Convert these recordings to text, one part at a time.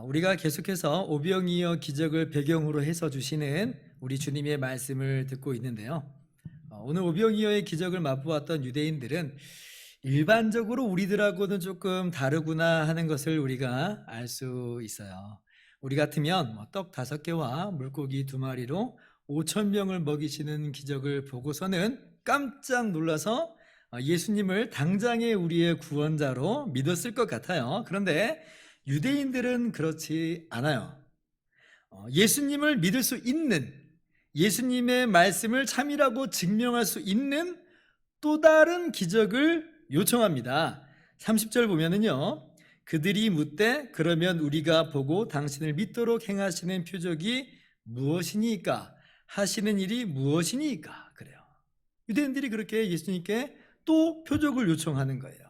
우리가 계속해서 오병이어 기적을 배경으로 해서 주시는 우리 주님의 말씀을 듣고 있는데요. 오늘 오병이어의 기적을 맛보았던 유대인들은 일반적으로 우리들하고는 조금 다르구나 하는 것을 우리가 알 수 있어요. 우리 같으면 떡 5개와 물고기 2마리로 5,000명을 먹이시는 기적을 보고서는 깜짝 놀라서 예수님을 당장에 우리의 구원자로 믿었을 것 같아요. 그런데 유대인들은 그렇지 않아요. 예수님을 믿을 수 있는, 예수님의 말씀을 참이라고 증명할 수 있는 또 다른 기적을 요청합니다. 30절 보면은요, 그들이 묻되 그러면 우리가 보고 당신을 믿도록 행하시는 표적이 무엇이니까, 하시는 일이 무엇이니까. 그래요. 유대인들이 그렇게 예수님께 또 표적을 요청하는 거예요.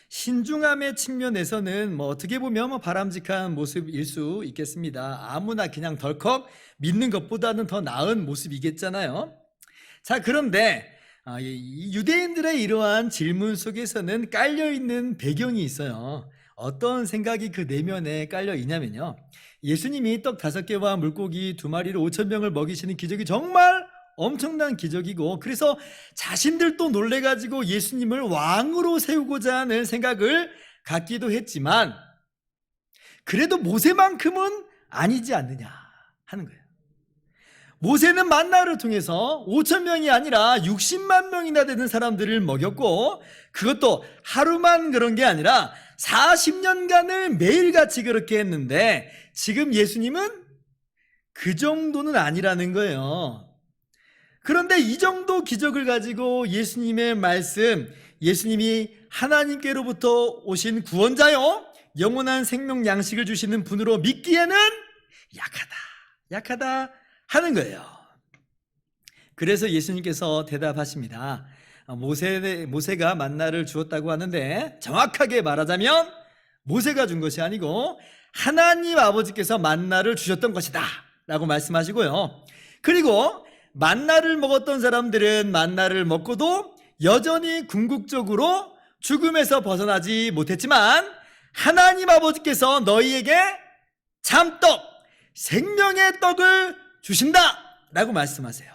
신중함의 측면에서는 어떻게 보면 바람직한 모습일 수 있겠습니다. 아무나 그냥 덜컥 믿는 것보다는 더 나은 모습이겠잖아요. 자, 그런데 유대인들의 이러한 질문 속에서는 깔려있는 배경이 있어요. 어떤 생각이 그 내면에 깔려 있냐면요, 예수님이 떡 5개와 물고기 2마리로 5,000명을 먹이시는 기적이 정말 엄청난 기적이고, 그래서 자신들도 놀래가지고 예수님을 왕으로 세우고자 하는 생각을 갖기도 했지만, 그래도 모세만큼은 아니지 않느냐 하는 거예요. 모세는 만나를 통해서 5,000명이 아니라 60만 명이나 되는 사람들을 먹였고, 그것도 하루만 그런 게 아니라 40년간을 매일같이 그렇게 했는데, 지금 예수님은 그 정도는 아니라는 거예요. 그런데 이 정도 기적을 가지고 예수님의 말씀, 예수님이 하나님께로부터 오신 구원자요, 영원한 생명 양식을 주시는 분으로 믿기에는 약하다 하는 거예요. 그래서 예수님께서 대답하십니다. 모세가 만나를 주었다고 하는데, 정확하게 말하자면 모세가 준 것이 아니고 하나님 아버지께서 만나를 주셨던 것이다 라고 말씀하시고요. 그리고 만나를 먹었던 사람들은 만나를 먹고도 여전히 궁극적으로 죽음에서 벗어나지 못했지만, 하나님 아버지께서 너희에게 참떡, 생명의 떡을 주신다 라고 말씀하세요.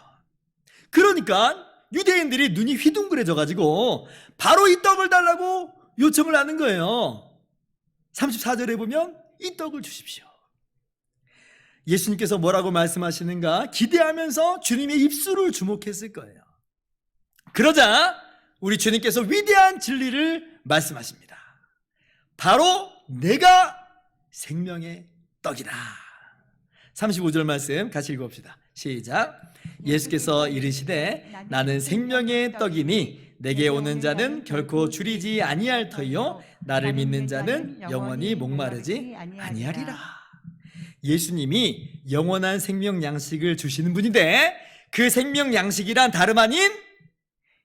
그러니까 유대인들이 눈이 휘둥그레져 가지고 바로 이 떡을 달라고 요청을 하는 거예요. 34절에 보면 이 떡을 주십시오. 예수님께서 뭐라고 말씀하시는가 기대하면서 주님의 입술을 주목했을 거예요. 그러자 우리 주님께서 위대한 진리를 말씀하십니다. 바로 내가 생명의 떡이다. 35절 말씀 같이 읽어봅시다. 시작. 예수께서 이르시되 나는 생명의 떡이니 내게 오는 자는 결코 줄이지 아니할 터이요 나를 믿는 자는 영원히 목마르지 아니하리라. 예수님이 영원한 생명 양식을 주시는 분인데, 그 생명 양식이란 다름 아닌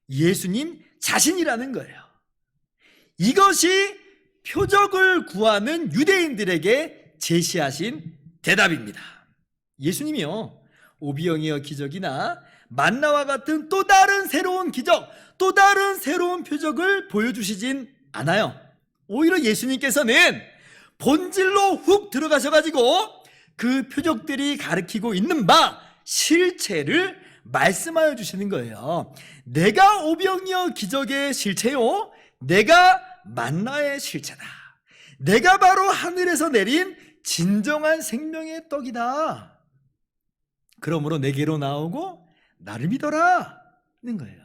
예수님 자신이라는 거예요. 이것이 표적을 구하는 유대인들에게 제시하신 대답입니다. 예수님이요, 오병이어 기적이나 만나와 같은 또 다른 새로운 기적, 또 다른 새로운 표적을 보여주시진 않아요. 오히려 예수님께서는 본질로 훅 들어가셔가지고 그 표적들이 가리키고 있는 바 실체를 말씀하여 주시는 거예요. 내가 오병이어 기적의 실체요, 내가 만나의 실체다. 내가 바로 하늘에서 내린 진정한 생명의 떡이다. 그러므로 내게로 나오고 나를 믿어라 는 거예요.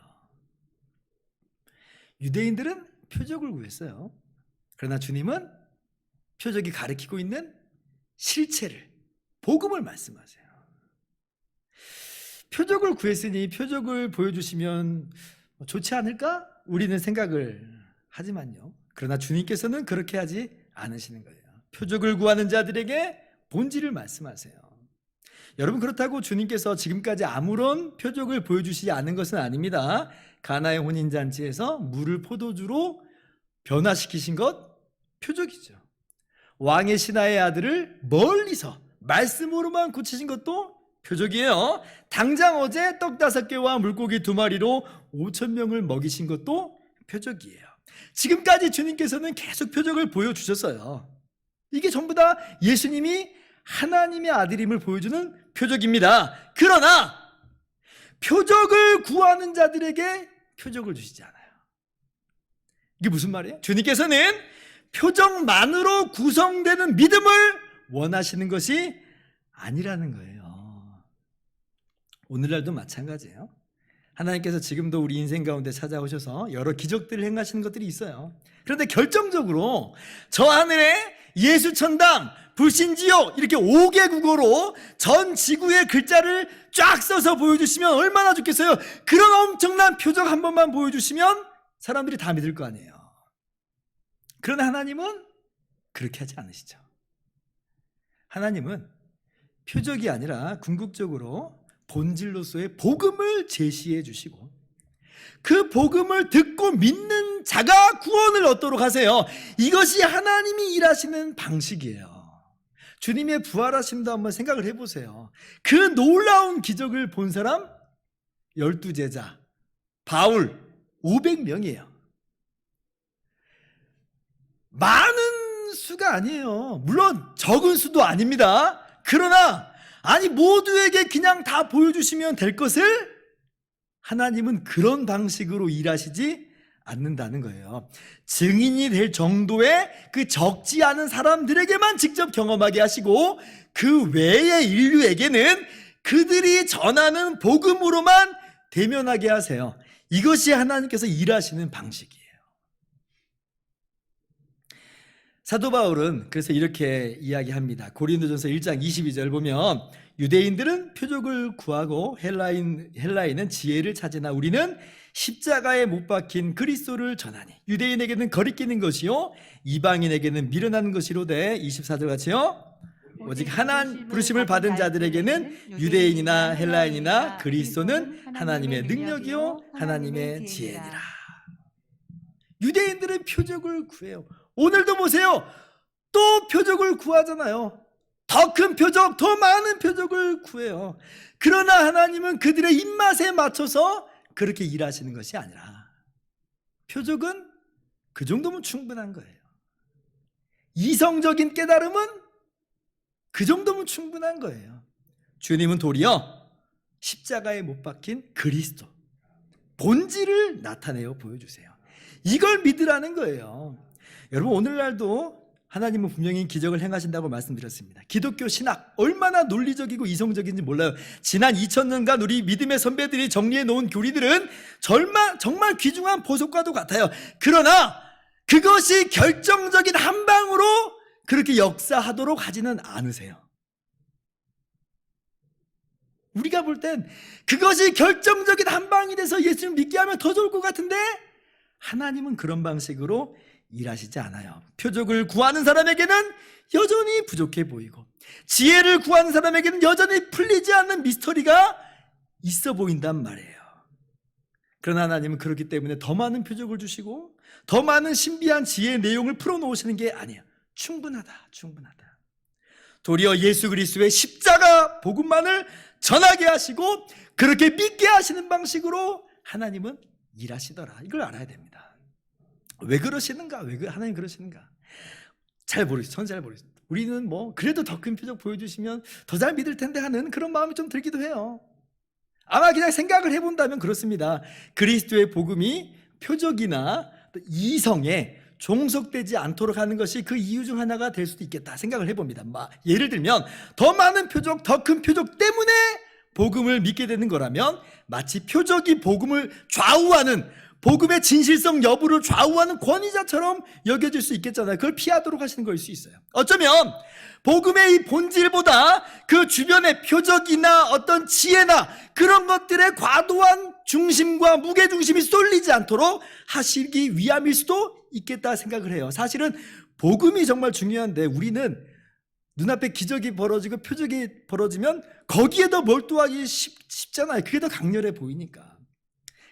유대인들은 표적을 구했어요. 그러나 주님은 표적이 가리키고 있는 실체를, 복음을 말씀하세요. 표적을 구했으니 표적을 보여주시면 좋지 않을까? 우리는 생각을 하지만요, 그러나 주님께서는 그렇게 하지 않으시는 거예요. 표적을 구하는 자들에게 본질을 말씀하세요. 여러분, 그렇다고 주님께서 지금까지 아무런 표적을 보여주시지 않은 것은 아닙니다. 가나의 혼인잔치에서 물을 포도주로 변화시키신 것 표적이죠. 왕의 신하의 아들을 멀리서 말씀으로만 고치신 것도 표적이에요. 당장 어제 떡 5개와 물고기 2마리로 5,000명을 먹이신 것도 표적이에요. 지금까지 주님께서는 계속 표적을 보여주셨어요. 이게 전부 다 예수님이 하나님의 아들임을 보여주는 표적입니다. 그러나 표적을 구하는 자들에게 표적을 주시지 않아요. 이게 무슨 말이에요? 주님께서는 표적만으로 구성되는 믿음을 원하시는 것이 아니라는 거예요. 오늘날도 마찬가지예요. 하나님께서 지금도 우리 인생 가운데 찾아오셔서 여러 기적들을 행하시는 것들이 있어요. 그런데 결정적으로 저 하늘에 예수천당, 불신지옥 이렇게 5개 국어로 전 지구의 글자를 쫙 써서 보여주시면 얼마나 좋겠어요. 그런 엄청난 표적 한 번만 보여주시면 사람들이 다 믿을 거 아니에요. 그러나 하나님은 그렇게 하지 않으시죠. 하나님은 표적이 아니라 궁극적으로 본질로서의 복음을 제시해 주시고 그 복음을 듣고 믿는 자가 구원을 얻도록 하세요. 이것이 하나님이 일하시는 방식이에요. 주님의 부활하심도 한번 생각을 해보세요. 그 놀라운 기적을 본 사람 12제자 바울 500명이에요. 많은 수가 아니에요. 물론 적은 수도 아닙니다. 그러나 모두에게 그냥 다 보여주시면 될 것을 하나님은 그런 방식으로 일하시지 않는다는 거예요. 증인이 될 정도의 그 적지 않은 사람들에게만 직접 경험하게 하시고 그 외의 인류에게는 그들이 전하는 복음으로만 대면하게 하세요. 이것이 하나님께서 일하시는 방식이에요. 사도 바울은 그래서 이렇게 이야기합니다. 고린도전서 1장 22절 보면 유대인들은 표적을 구하고 헬라인은 지혜를 찾으나 우리는 십자가에 못 박힌 그리스도를 전하니 유대인에게는 거리끼는 것이요 이방인에게는 미련한 것이로되 24절 같이요 오직 하나님 부르심을 받은 자들에게는 유대인이나 헬라인이나 그리스도는 하나님의 능력이요 하나님의 지혜니라. 유대인들은 표적을 구해요. 오늘도 보세요. 또 표적을 구하잖아요. 더 큰 표적, 더 많은 표적을 구해요. 그러나 하나님은 그들의 입맛에 맞춰서 그렇게 일하시는 것이 아니라 표적은 그 정도면 충분한 거예요. 이성적인 깨달음은 그 정도면 충분한 거예요. 주님은 도리어 십자가에 못 박힌 그리스도 본질을 나타내어 보여주세요. 이걸 믿으라는 거예요. 여러분 오늘날도 하나님은 분명히 기적을 행하신다고 말씀드렸습니다. 기독교 신학 얼마나 논리적이고 이성적인지 몰라요. 지난 2000년간 우리 믿음의 선배들이 정리해 놓은 교리들은 정말 귀중한 보석과도 같아요. 그러나 그것이 결정적인 한 방으로 그렇게 역사하도록 하지는 않으세요. 우리가 볼 땐 그것이 결정적인 한 방이 돼서 예수님 믿게 하면 더 좋을 것 같은데 하나님은 그런 방식으로 일하시지 않아요. 표적을 구하는 사람에게는 여전히 부족해 보이고 지혜를 구하는 사람에게는 여전히 풀리지 않는 미스터리가 있어 보인단 말이에요. 그러나 하나님은 그렇기 때문에 더 많은 표적을 주시고 더 많은 신비한 지혜의 내용을 풀어놓으시는 게 아니에요. 충분하다. 도리어 예수 그리스도의 십자가 복음만을 전하게 하시고 그렇게 믿게 하시는 방식으로 하나님은 일하시더라. 이걸 알아야 됩니다. 왜 그러시는가? 하나님 그러시는가? 잘 모르겠어요. 전 잘 모르겠어요. 우리는 그래도 더 큰 표적 보여주시면 더 잘 믿을 텐데 하는 그런 마음이 좀 들기도 해요. 아마 그냥 생각을 해본다면 그렇습니다. 그리스도의 복음이 표적이나 이성에 종속되지 않도록 하는 것이 그 이유 중 하나가 될 수도 있겠다 생각을 해봅니다. 예를 들면 더 많은 표적, 더 큰 표적 때문에 복음을 믿게 되는 거라면 마치 표적이 복음을 좌우하는 복음의 진실성 여부를 좌우하는 권위자처럼 여겨질 수 있겠잖아요. 그걸 피하도록 하시는 거일 수 있어요. 어쩌면 복음의 이 본질보다 그 주변의 표적이나 어떤 지혜나 그런 것들의 과도한 중심과 무게중심이 쏠리지 않도록 하시기 위함일 수도 있겠다 생각을 해요. 사실은 복음이 정말 중요한데 우리는 눈앞에 기적이 벌어지고 표적이 벌어지면 거기에 더 몰두하기 쉽잖아요. 그게 더 강렬해 보이니까.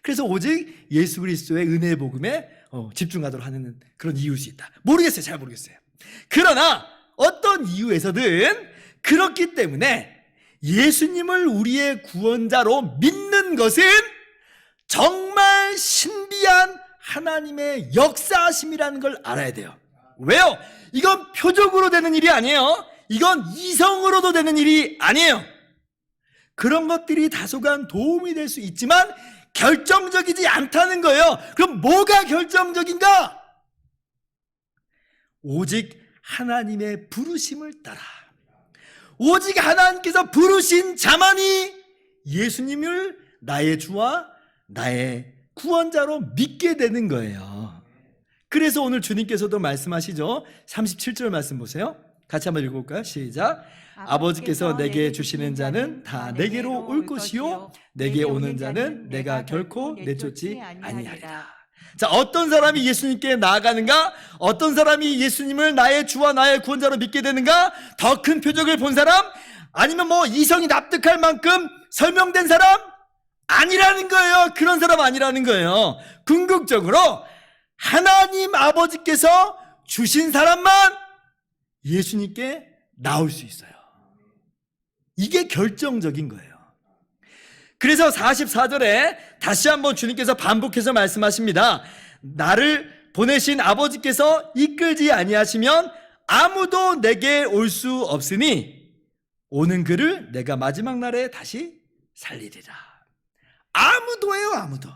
그래서 오직 예수 그리스도의 은혜의 복음에 집중하도록 하는 그런 이유일 수 있다. 모르겠어요. 잘 모르겠어요. 그러나 어떤 이유에서든 그렇기 때문에 예수님을 우리의 구원자로 믿는 것은 정말 신비한 하나님의 역사하심이라는 걸 알아야 돼요. 왜요? 이건 표적으로 되는 일이 아니에요. 이건 이성으로도 되는 일이 아니에요. 그런 것들이 다소간 도움이 될 수 있지만 결정적이지 않다는 거예요. 그럼 뭐가 결정적인가? 오직 하나님의 부르심을 따라, 오직 하나님께서 부르신 자만이 예수님을 나의 주와 나의 구원자로 믿게 되는 거예요. 그래서 오늘 주님께서도 말씀하시죠. 37절 말씀 보세요. 같이 한번 읽어볼까요? 시작. 아버지께서 내게 주시는 자는 다 내게로 올 것이요 내게 오는 자는 내가 결코 내쫓지 아니하리라. 자, 어떤 사람이 예수님께 나아가는가? 어떤 사람이 예수님을 나의 주와 나의 구원자로 믿게 되는가? 더 큰 표적을 본 사람? 아니면 뭐 이성이 납득할 만큼 설명된 사람? 아니라는 거예요. 그런 사람 아니라는 거예요. 궁극적으로 하나님 아버지께서 주신 사람만 예수님께 나올 수 있어요. 이게 결정적인 거예요. 그래서 44절에 다시 한번 주님께서 반복해서 말씀하십니다. 나를 보내신 아버지께서 이끌지 아니하시면 아무도 내게 올 수 없으니 오는 그를 내가 마지막 날에 다시 살리리라. 아무도예요, 아무도.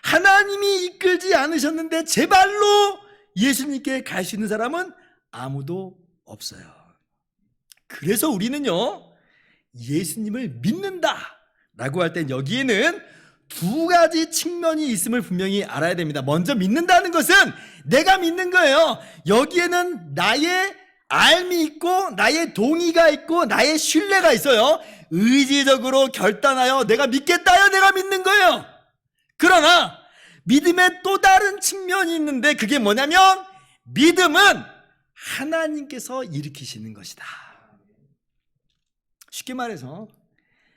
하나님이 이끌지 않으셨는데 제 발로 예수님께 갈 수 있는 사람은 아무도 없어요. 그래서 우리는요, 예수님을 믿는다 라고 할 땐 여기에는 두 가지 측면이 있음을 분명히 알아야 됩니다. 먼저 믿는다는 것은 내가 믿는 거예요. 여기에는 나의 알미 있고 나의 동의가 있고 나의 신뢰가 있어요. 의지적으로 결단하여 내가 믿겠다요, 내가 믿는 거예요. 그러나 믿음의 또 다른 측면이 있는데 그게 뭐냐면 믿음은 하나님께서 일으키시는 것이다. 쉽게 말해서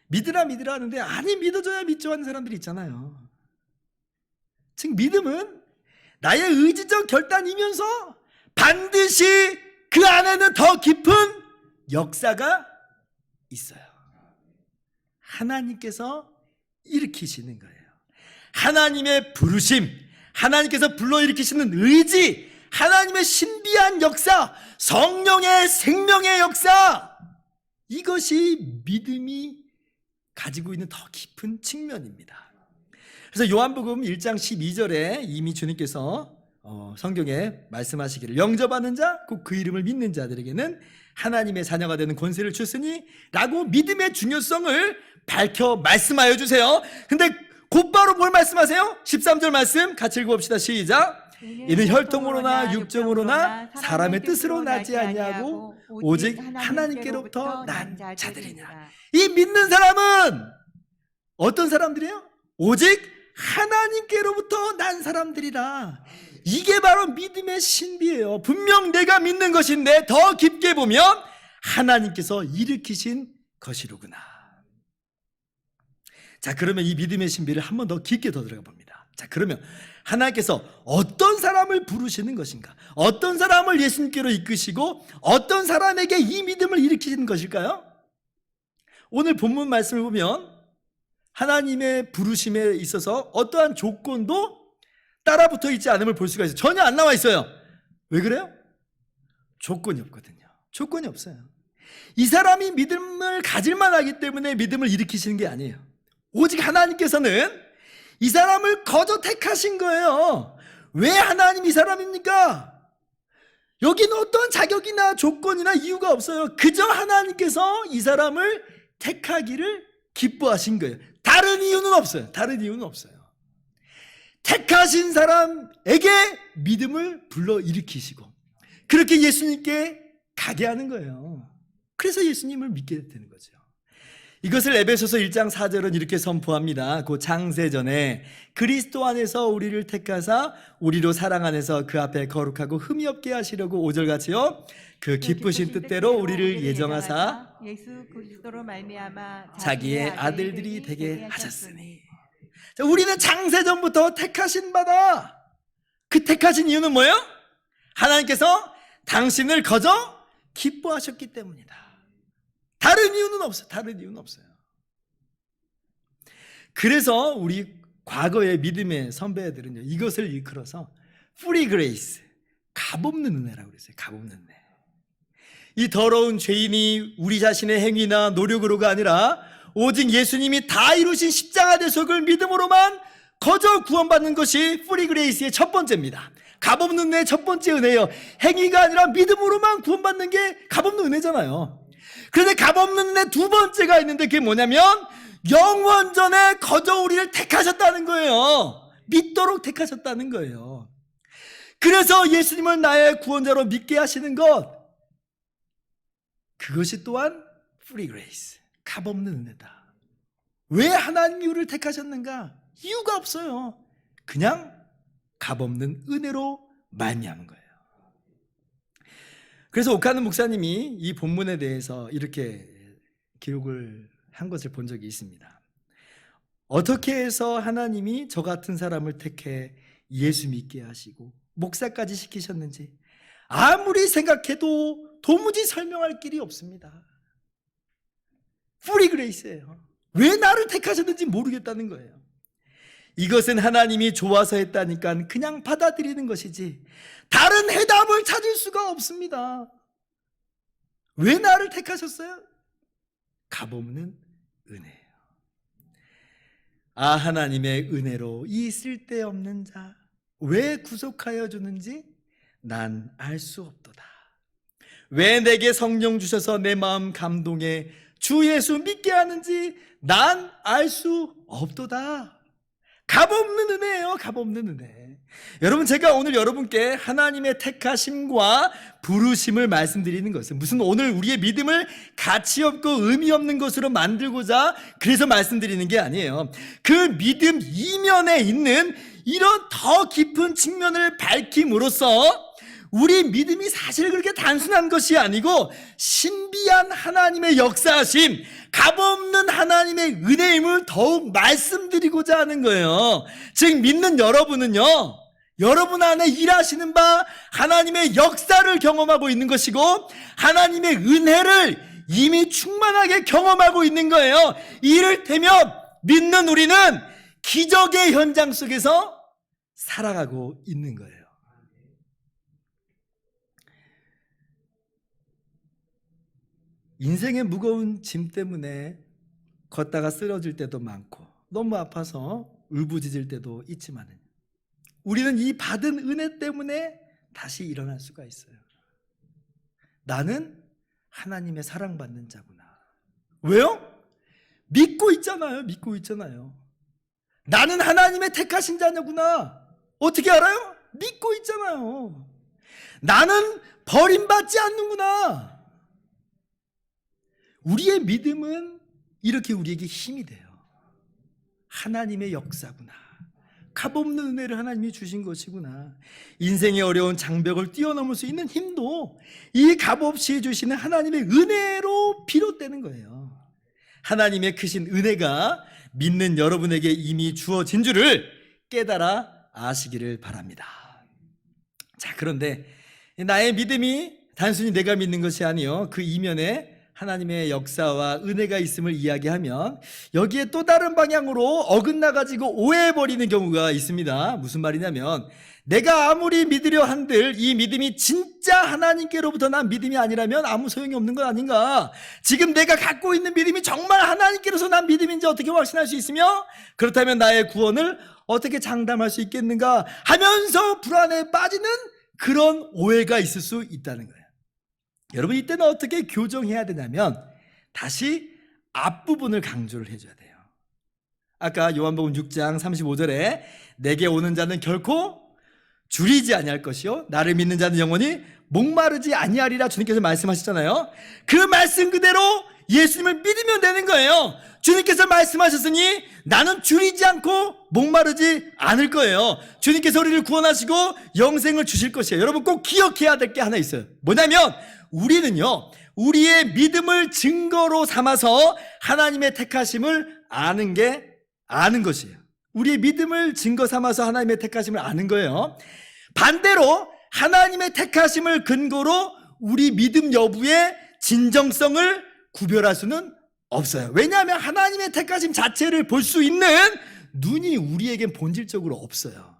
믿으라 믿으라 하는데 아니 믿어줘야 믿죠 하는 사람들이 있잖아요. 즉 믿음은 나의 의지적 결단이면서 반드시 그 안에는 더 깊은 역사가 있어요. 하나님께서 일으키시는 거예요. 하나님의 부르심, 하나님께서 불러일으키시는 의지, 하나님의 신비한 역사, 성령의 생명의 역사, 이것이 믿음이 가지고 있는 더 깊은 측면입니다. 그래서 요한복음 1장 12절에 이미 주님께서 성경에 말씀하시기를 영접하는 자, 곧 그 이름을 믿는 자들에게는 하나님의 자녀가 되는 권세를 주시니 라고 믿음의 중요성을 밝혀 말씀하여 주세요. 근데 곧바로 뭘 말씀하세요? 13절 말씀 같이 읽어봅시다. 시작. 이는 혈통으로나 육정으로나 사람의 뜻으로 나지 아니하고 오직 하나님께로부터 난 자들이냐. 이 믿는 사람은 어떤 사람들이에요? 오직 하나님께로부터 난 사람들이라. 이게 바로 믿음의 신비예요. 분명 내가 믿는 것인데 더 깊게 보면 하나님께서 일으키신 것이로구나. 자, 그러면 이 믿음의 신비를 한 번 더 깊게 더 들어가 봅니다. 자, 그러면 하나님께서 어떤 사람을 부르시는 것인가? 어떤 사람을 예수님께로 이끄시고 어떤 사람에게 이 믿음을 일으키시는 것일까요? 오늘 본문 말씀을 보면 하나님의 부르심에 있어서 어떠한 조건도 따라붙어 있지 않음을 볼 수가 있어요. 전혀 안 나와 있어요. 왜 그래요? 조건이 없거든요. 조건이 없어요. 이 사람이 믿음을 가질만 하기 때문에 믿음을 일으키시는 게 아니에요. 오직 하나님께서는 이 사람을 거저 택하신 거예요. 왜 하나님 이 사람입니까? 여기는 어떤 자격이나 조건이나 이유가 없어요. 그저 하나님께서 이 사람을 택하기를 기뻐하신 거예요. 다른 이유는 없어요. 다른 이유는 없어요. 택하신 사람에게 믿음을 불러일으키시고 그렇게 예수님께 가게 하는 거예요. 그래서 예수님을 믿게 되는 거죠. 이것을 에베소서 1장 4절은 이렇게 선포합니다. 그 창세전에 그리스도 안에서 우리를 택하사 우리로 사랑 안에서 그 앞에 거룩하고 흠이 없게 하시려고 5절같이요 그 기쁘신 뜻대로 우리를 예정하사 예수 그리스도로 말미암아 자기의 아들들이 되게 하셨으니. 자, 우리는 창세전부터 택하신 바다. 그 택하신 이유는 뭐예요? 하나님께서 당신을 거저 기뻐하셨기 때문이다. 다른 이유는 없어요. 다른 이유는 없어요. 그래서 우리 과거의 믿음의 선배들은요, 이것을 일컬어서 free grace, 값없는 은혜라고 그랬어요. 값없는 은혜. 이 더러운 죄인이 우리 자신의 행위나 노력으로가 아니라 오직 예수님이 다 이루신 십자가 대속을 믿음으로만 거저 구원받는 것이 프리그레이스의 첫 번째입니다. 값없는 은혜의 첫 번째 은혜예요. 행위가 아니라 믿음으로만 구원받는 게 값없는 은혜잖아요. 그런데 값없는 은혜 두 번째가 있는데 그게 뭐냐면 영원전에 거저 우리를 택하셨다는 거예요. 믿도록 택하셨다는 거예요. 그래서 예수님을 나의 구원자로 믿게 하시는 것, 그것이 또한 프리그레이스, 값없는 은혜다. 왜 하나님이 우리를 택하셨는가? 이유가 없어요. 그냥 값없는 은혜로 말미암은 거예요. 그래서 오카는 목사님이 이 본문에 대해서 이렇게 기록을 한 것을 본 적이 있습니다. 어떻게 해서 하나님이 저 같은 사람을 택해 예수 믿게 하시고 목사까지 시키셨는지 아무리 생각해도 도무지 설명할 길이 없습니다. 프리그레이스예요. 왜 나를 택하셨는지 모르겠다는 거예요. 이것은 하나님이 좋아서 했다니까 그냥 받아들이는 것이지 다른 해답을 찾을 수가 없습니다. 왜 나를 택하셨어요? 값없는 은혜예요. 아, 하나님의 은혜로 이 쓸데없는 자 왜 구속하여 주는지 난 알 수 없도다. 왜 내게 성령 주셔서 내 마음 감동해 주 예수 믿게 하는지 난 알 수 없도다. 값없는 은혜예요. 값없는 은혜. 여러분, 제가 오늘 여러분께 하나님의 택하심과 부르심을 말씀드리는 것은 무슨 오늘 우리의 믿음을 가치 없고 의미 없는 것으로 만들고자 그래서 말씀드리는 게 아니에요. 그 믿음 이면에 있는 이런 더 깊은 측면을 밝힘으로써 우리 믿음이 사실 그렇게 단순한 것이 아니고 신비한 하나님의 역사하심, 값없는 하나님의 은혜임을 더욱 말씀드리고자 하는 거예요. 즉 믿는 여러분은요, 여러분 안에 일하시는 바 하나님의 역사를 경험하고 있는 것이고 하나님의 은혜를 이미 충만하게 경험하고 있는 거예요. 이를테면 믿는 우리는 기적의 현장 속에서 살아가고 있는 거예요. 인생의 무거운 짐 때문에 걷다가 쓰러질 때도 많고 너무 아파서 울부짖을 때도 있지만 우리는 이 받은 은혜 때문에 다시 일어날 수가 있어요. 나는 하나님의 사랑받는 자구나. 왜요? 믿고 있잖아요. 믿고 있잖아요. 나는 하나님의 택하신 자녀구나. 어떻게 알아요? 믿고 있잖아요. 나는 버림받지 않는구나. 우리의 믿음은 이렇게 우리에게 힘이 돼요. 하나님의 역사구나. 값없는 은혜를 하나님이 주신 것이구나. 인생의 어려운 장벽을 뛰어넘을 수 있는 힘도 이 값없이 주시는 하나님의 은혜로 비롯되는 거예요. 하나님의 크신 은혜가 믿는 여러분에게 이미 주어진 줄을 깨달아 아시기를 바랍니다. 자, 그런데 나의 믿음이 단순히 내가 믿는 것이 아니요 그 이면에 하나님의 역사와 은혜가 있음을 이야기하면 여기에 또 다른 방향으로 어긋나가지고 오해해버리는 경우가 있습니다. 무슨 말이냐면 내가 아무리 믿으려 한들 이 믿음이 진짜 하나님께로부터 난 믿음이 아니라면 아무 소용이 없는 것 아닌가. 지금 내가 갖고 있는 믿음이 정말 하나님께로서 난 믿음인지 어떻게 확신할 수 있으며 그렇다면 나의 구원을 어떻게 장담할 수 있겠는가 하면서 불안에 빠지는 그런 오해가 있을 수 있다는 거예요. 여러분, 이때는 어떻게 교정해야 되냐면 다시 앞부분을 강조를 해줘야 돼요. 아까 요한복음 6장 35절에 내게 오는 자는 결코 줄이지 아니할 것이요 나를 믿는 자는 영원히 목마르지 아니하리라 주님께서 말씀하셨잖아요. 그 말씀 그대로 예수님을 믿으면 되는 거예요. 주님께서 말씀하셨으니 나는 줄이지 않고 목마르지 않을 거예요. 주님께서 우리를 구원하시고 영생을 주실 것이에요. 여러분, 꼭 기억해야 될 게 하나 있어요. 뭐냐면 우리는요 우리의 믿음을 증거로 삼아서 하나님의 택하심을 아는 것이에요. 우리의 믿음을 증거 삼아서 하나님의 택하심을 아는 거예요. 반대로 하나님의 택하심을 근거로 우리 믿음 여부의 진정성을 구별할 수는 없어요. 왜냐하면 하나님의 택하심 자체를 볼 수 있는 눈이 우리에겐 본질적으로 없어요.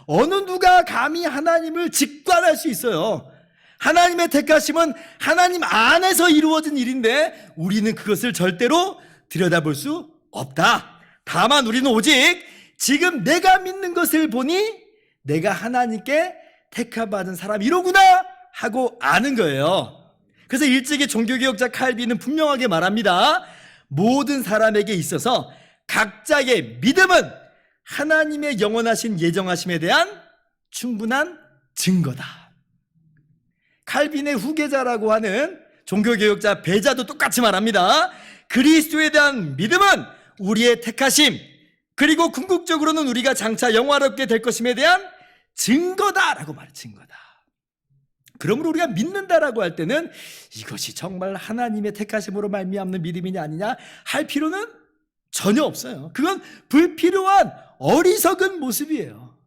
어느 누가 감히 하나님을 직관할 수 있어요? 하나님의 택하심은 하나님 안에서 이루어진 일인데 우리는 그것을 절대로 들여다볼 수 없다. 다만 우리는 오직 지금 내가 믿는 것을 보니 내가 하나님께 택함받은 사람이로구나 하고 아는 거예요. 그래서 일찍이 종교개혁자 칼빈은 분명하게 말합니다. 모든 사람에게 있어서 각자의 믿음은 하나님의 영원하신 예정하심에 대한 충분한 증거다. 칼빈의 후계자라고 하는 종교개혁자 베자도 똑같이 말합니다. 그리스도에 대한 믿음은 우리의 택하심, 그리고 궁극적으로는 우리가 장차 영화롭게 될 것임에 대한 증거다라고 말해요. 증거다. 그러므로 우리가 믿는다라고 할 때는 이것이 정말 하나님의 택하심으로 말미암는 믿음이냐 아니냐 할 필요는 전혀 없어요. 그건 불필요한 어리석은 모습이에요.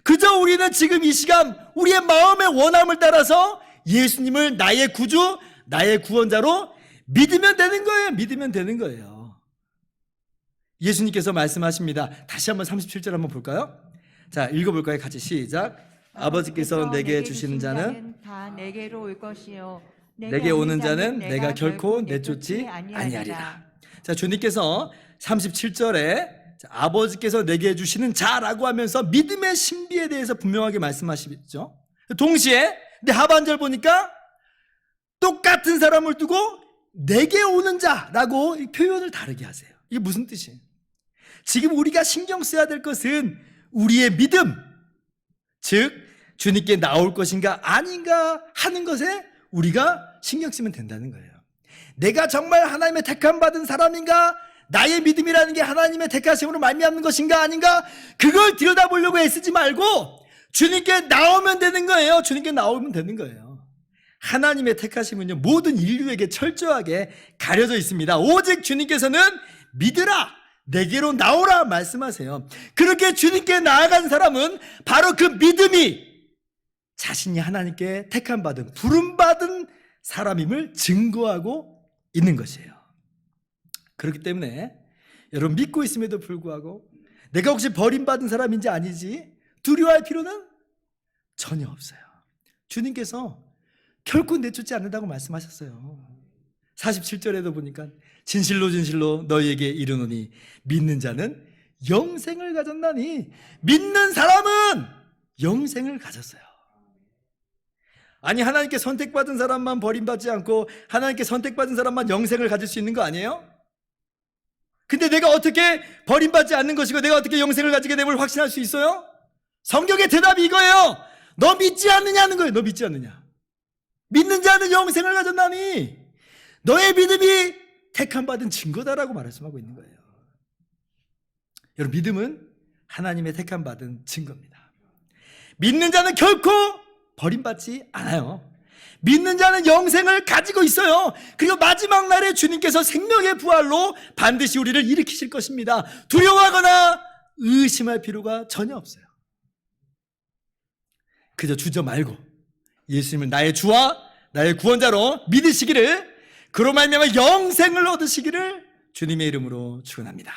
그저 우리는 지금 이 시간 우리의 마음의 원함을 따라서 예수님을 나의 구주, 나의 구원자로 믿으면 되는 거예요. 믿으면 되는 거예요. 예수님께서 말씀하십니다. 다시 한번 37절 한번 볼까요? 자, 읽어볼까요? 같이 시작. 아버지께서 내게 주시는 자는 다 내게로 올 것이요 내게 오는 자는 내가 결코 내쫓지 아니하리라. 자, 주님께서 37절에 아버지께서 내게 주시는 자라고 하면서 믿음의 신비에 대해서 분명하게 말씀하시죠. 동시에 근데 하반절 보니까 똑같은 사람을 두고 내게 오는 자라고 표현을 다르게 하세요. 이게 무슨 뜻이에요? 지금 우리가 신경 써야 될 것은 우리의 믿음, 즉 주님께 나올 것인가 아닌가 하는 것에 우리가 신경 쓰면 된다는 거예요. 내가 정말 하나님의 택함 받은 사람인가, 나의 믿음이라는 게 하나님의 택하심으로 말미암는 것인가 아닌가, 그걸 들여다보려고 애쓰지 말고 주님께 나오면 되는 거예요. 주님께 나오면 되는 거예요. 하나님의 택하심은요, 모든 인류에게 철저하게 가려져 있습니다. 오직 주님께서는 믿으라, 내게로 나오라 말씀하세요. 그렇게 주님께 나아간 사람은 바로 그 믿음이 자신이 하나님께 택함받은, 부름받은 사람임을 증거하고 있는 것이에요. 그렇기 때문에 여러분, 믿고 있음에도 불구하고 내가 혹시 버림받은 사람인지 아니지 두려워할 필요는 전혀 없어요. 주님께서 결코 내쫓지 않는다고 말씀하셨어요. 47절에도 보니까 진실로 진실로 너희에게 이르노니 믿는 자는 영생을 가졌나니, 믿는 사람은 영생을 가졌어요. 아니, 하나님께 선택받은 사람만 버림받지 않고 하나님께 선택받은 사람만 영생을 가질 수 있는 거 아니에요? 근데 내가 어떻게 버림받지 않는 것이고 내가 어떻게 영생을 가지게 됨을 확신할 수 있어요? 성경의 대답이 이거예요. 너 믿지 않느냐는 거예요. 너 믿지 않느냐. 믿는 자는 영생을 가졌나니 너의 믿음이 택함받은 증거다라고 말씀하고 있는 거예요. 여러분, 믿음은 하나님의 택함받은 증거입니다. 믿는 자는 결코 버림받지 않아요. 믿는 자는 영생을 가지고 있어요. 그리고 마지막 날에 주님께서 생명의 부활로 반드시 우리를 일으키실 것입니다. 두려워하거나 의심할 필요가 전혀 없어요. 그저 주저 말고 예수님을 나의 주와 나의 구원자로 믿으시기를, 그로 말미암아 영생을 얻으시기를 주님의 이름으로 축원합니다.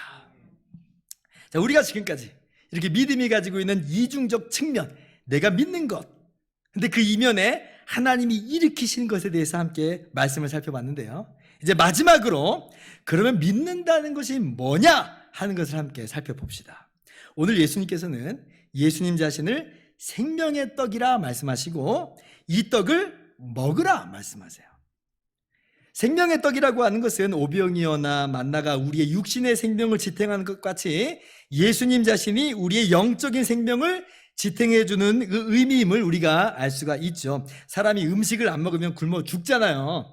자, 우리가 지금까지 이렇게 믿음이 가지고 있는 이중적 측면, 내가 믿는 것, 근데 그 이면에 하나님이 일으키신 것에 대해서 함께 말씀을 살펴봤는데요. 이제 마지막으로 그러면 믿는다는 것이 뭐냐 하는 것을 함께 살펴봅시다. 오늘 예수님께서는 예수님 자신을 생명의 떡이라 말씀하시고 이 떡을 먹으라 말씀하세요. 생명의 떡이라고 하는 것은 오병이어나 만나가 우리의 육신의 생명을 지탱하는 것 같이 예수님 자신이 우리의 영적인 생명을 지탱해주는 그 의미임을 우리가 알 수가 있죠. 사람이 음식을 안 먹으면 굶어 죽잖아요.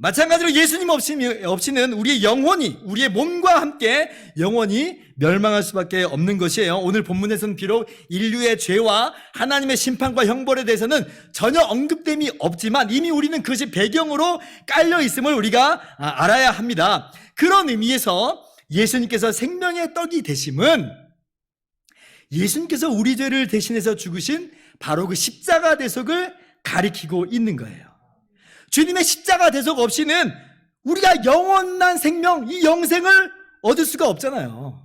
마찬가지로 예수님 없이는 우리의 영혼이, 우리의 몸과 함께 영원히 멸망할 수밖에 없는 것이에요. 오늘 본문에서는 비록 인류의 죄와 하나님의 심판과 형벌에 대해서는 전혀 언급됨이 없지만 이미 우리는 그것이 배경으로 깔려 있음을 우리가 알아야 합니다. 그런 의미에서 예수님께서 생명의 떡이 되심은 예수님께서 우리 죄를 대신해서 죽으신 바로 그 십자가 대속을 가리키고 있는 거예요. 주님의 십자가 대속 없이는 우리가 영원한 생명, 이 영생을 얻을 수가 없잖아요.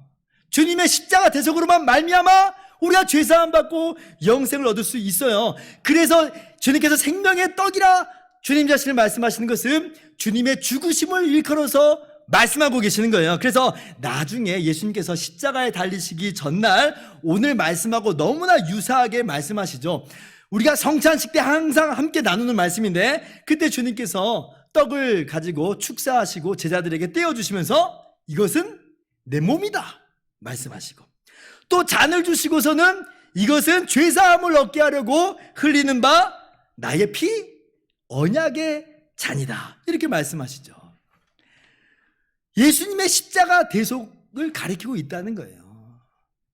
주님의 십자가 대속으로만 말미암아 우리가 죄사함 받고 영생을 얻을 수 있어요. 그래서 주님께서 생명의 떡이라 주님 자신을 말씀하시는 것은 주님의 죽으심을 일컬어서 말씀하고 계시는 거예요. 그래서 나중에 예수님께서 십자가에 달리시기 전날 오늘 말씀하고 너무나 유사하게 말씀하시죠. 우리가 성찬식 때 항상 함께 나누는 말씀인데, 그때 주님께서 떡을 가지고 축사하시고 제자들에게 떼어주시면서 이것은 내 몸이다 말씀하시고, 또 잔을 주시고서는 이것은 죄사함을 얻게 하려고 흘리는 바 나의 피 언약의 잔이다 이렇게 말씀하시죠. 예수님의 십자가 대속을 가리키고 있다는 거예요.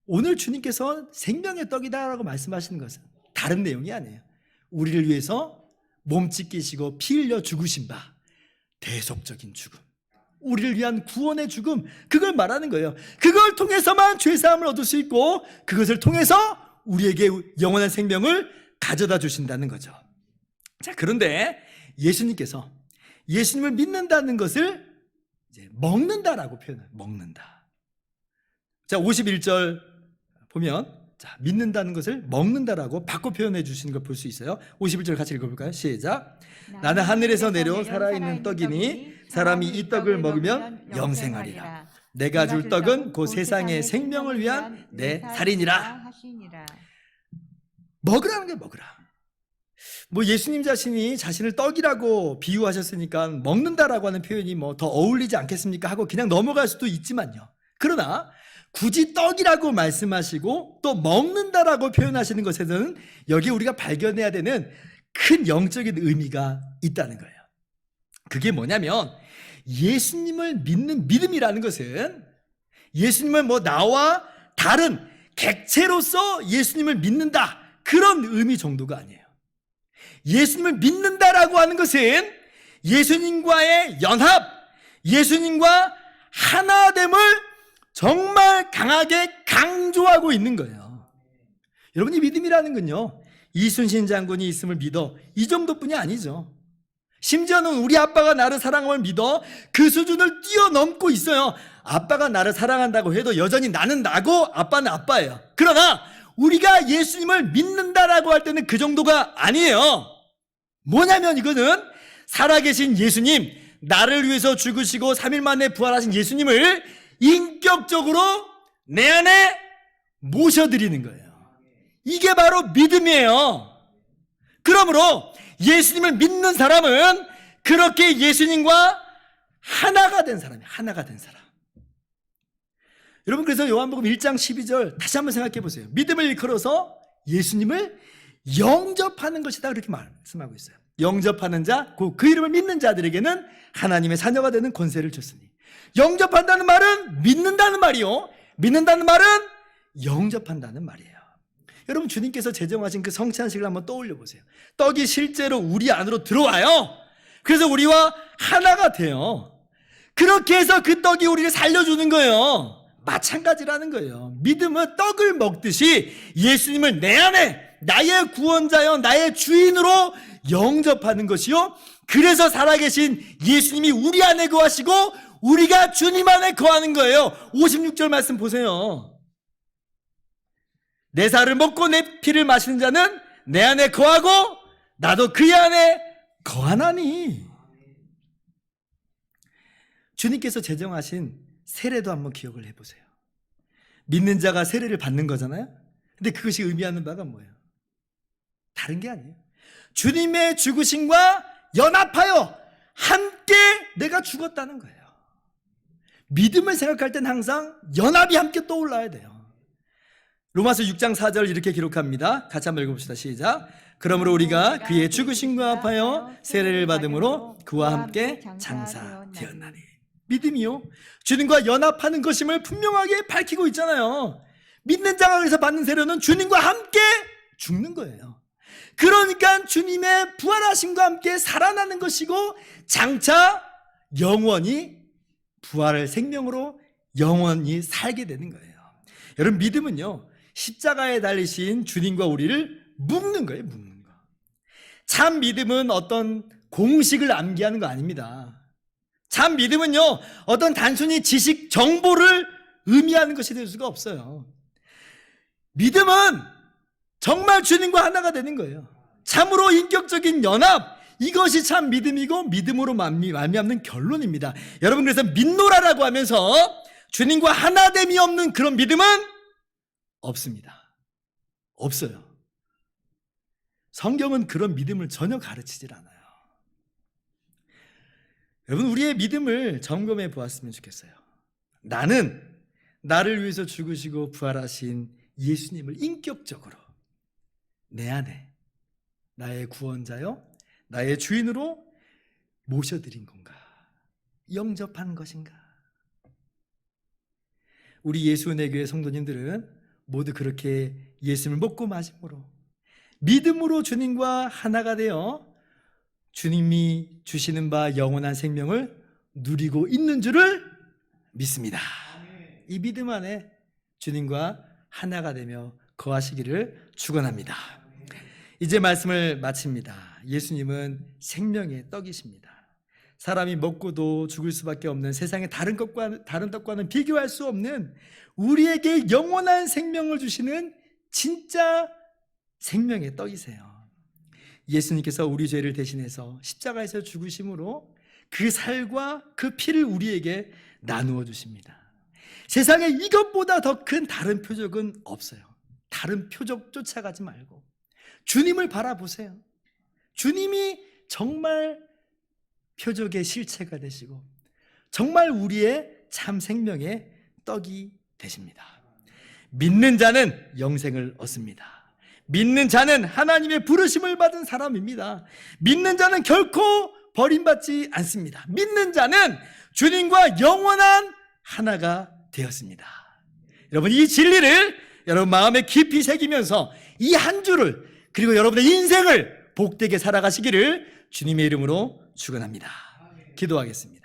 오늘 주님께서 생명의 떡이다라고 말씀하시는 것은 다른 내용이 아니에요. 우리를 위해서 몸짓 끼시고 피 흘려 죽으신 바 대속적인 죽음, 우리를 위한 구원의 죽음, 그걸 말하는 거예요. 그걸 통해서만 죄사함을 얻을 수 있고 그것을 통해서 우리에게 영원한 생명을 가져다 주신다는 거죠. 자, 그런데 예수님께서 예수님을 믿는다는 것을 이제 먹는다라고 표현해요. 먹는다. 자, 51절 보면 자, 믿는다는 것을 먹는다라고 바꿔 표현해 주시는 걸 볼 수 있어요. 51절 같이 읽어볼까요? 시작. 나는 하늘에서 내려 살아있는 떡이니 사람이 이 떡을 먹으면 영생하리라. 내가 줄 떡은 곧 세상의 생명을 위한 내 살이니라. 먹으라는 게 먹으라. 뭐 예수님 자신이 자신을 떡이라고 비유하셨으니까 먹는다라고 하는 표현이 뭐 더 어울리지 않겠습니까 하고 그냥 넘어갈 수도 있지만요. 그러나 굳이 떡이라고 말씀하시고 또 먹는다라고 표현하시는 것에서는 여기 우리가 발견해야 되는 큰 영적인 의미가 있다는 거예요. 그게 뭐냐면 예수님을 믿는 믿음이라는 것은 예수님을 뭐 나와 다른 객체로서 예수님을 믿는다 그런 의미 정도가 아니에요. 예수님을 믿는다라고 하는 것은 예수님과의 연합, 예수님과 하나됨을 정말 강하게 강조하고 있는 거예요. 여러분, 이 믿음이라는 건요, 이순신 장군이 있음을 믿어 이 정도뿐이 아니죠. 심지어는 우리 아빠가 나를 사랑함을 믿어 그 수준을 뛰어넘고 있어요. 아빠가 나를 사랑한다고 해도 여전히 나는 나고 아빠는 아빠예요. 그러나 우리가 예수님을 믿는다라고 할 때는 그 정도가 아니에요. 뭐냐면 이거는 살아계신 예수님, 나를 위해서 죽으시고 3일 만에 부활하신 예수님을 인격적으로 내 안에 모셔드리는 거예요. 이게 바로 믿음이에요. 그러므로 예수님을 믿는 사람은 그렇게 예수님과 하나가 된 사람이에요. 하나가 된 사람. 여러분, 그래서 요한복음 1장 12절 다시 한번 생각해 보세요. 믿음을 일컬어서 예수님을 영접하는 것이다 그렇게 말씀하고 있어요. 영접하는 자, 그 이름을 믿는 자들에게는 하나님의 자녀가 되는 권세를 줬으니. 영접한다는 말은 믿는다는 말이요, 믿는다는 말은 영접한다는 말이에요. 여러분, 주님께서 제정하신 그 성찬식을 한번 떠올려 보세요. 떡이 실제로 우리 안으로 들어와요. 그래서 우리와 하나가 돼요. 그렇게 해서 그 떡이 우리를 살려주는 거예요. 마찬가지라는 거예요. 믿음은 떡을 먹듯이 예수님을 내 안에 나의 구원자여 나의 주인으로 영접하는 것이요, 그래서 살아계신 예수님이 우리 안에 거하시고 우리가 주님 안에 거하는 거예요. 56절 말씀 보세요. 내 살을 먹고 내 피를 마시는 자는 내 안에 거하고 나도 그의 안에 거하나니. 주님께서 제정하신 세례도 한번 기억을 해보세요. 믿는 자가 세례를 받는 거잖아요. 근데 그것이 의미하는 바가 뭐예요? 다른 게 아니에요. 주님의 죽으심과 연합하여 함께 내가 죽었다는 거예요. 믿음을 생각할 땐 항상 연합이 함께 떠올라야 돼요. 로마서 6장 4절 이렇게 기록합니다. 같이 한번 읽어봅시다. 시작. 그러므로 우리가 그의 죽으심과 합하여 세례를 받음으로 그와 함께 장사되었나니. 믿음이요, 주님과 연합하는 것임을 분명하게 밝히고 있잖아요. 믿는 자가 그래서 받는 세례는 주님과 함께 죽는 거예요. 그러니까 주님의 부활하심과 함께 살아나는 것이고 장차 영원히 부활의 생명으로 영원히 살게 되는 거예요. 여러분, 믿음은요, 십자가에 달리신 주님과 우리를 묶는 거예요. 묶는 거. 참 믿음은 어떤 공식을 암기하는 거 아닙니다. 참 믿음은요, 어떤 단순히 지식, 정보를 의미하는 것이 될 수가 없어요. 믿음은 정말 주님과 하나가 되는 거예요. 참으로 인격적인 연합, 이것이 참 믿음이고 믿음으로 말미암는 결론입니다. 여러분, 그래서 믿노라라고 하면서 주님과 하나됨이 없는 그런 믿음은 없습니다. 없어요. 성경은 그런 믿음을 전혀 가르치질 않아요. 여러분, 우리의 믿음을 점검해 보았으면 좋겠어요. 나는 나를 위해서 죽으시고 부활하신 예수님을 인격적으로 내 안에 나의 구원자요, 나의 주인으로 모셔드린 건가? 영접한 것인가? 우리 예수은혜 교회 성도님들은 모두 그렇게 예수님을 먹고 마심으로 믿음으로 주님과 하나가 되어 주님이 주시는 바 영원한 생명을 누리고 있는 줄을 믿습니다. 이 믿음 안에 주님과 하나가 되며 거하시기를 축원합니다. 이제 말씀을 마칩니다. 예수님은 생명의 떡이십니다. 사람이 먹고도 죽을 수밖에 없는 세상의 다른 떡과는 비교할 수 없는 우리에게 영원한 생명을 주시는 진짜 생명의 떡이세요. 예수님께서 우리 죄를 대신해서 십자가에서 죽으심으로 그 살과 그 피를 우리에게 나누어 주십니다. 세상에 이것보다 더 큰 다른 표적은 없어요. 다른 표적 쫓아가지 말고 주님을 바라보세요. 주님이 정말 표적의 실체가 되시고 정말 우리의 참 생명의 떡이 되십니다. 믿는 자는 영생을 얻습니다. 믿는 자는 하나님의 부르심을 받은 사람입니다. 믿는 자는 결코 버림받지 않습니다. 믿는 자는 주님과 영원한 하나가 되었습니다. 여러분, 이 진리를 여러분 마음에 깊이 새기면서 이 한 주를, 그리고 여러분의 인생을 복되게 살아가시기를 주님의 이름으로 축원합니다. 기도하겠습니다.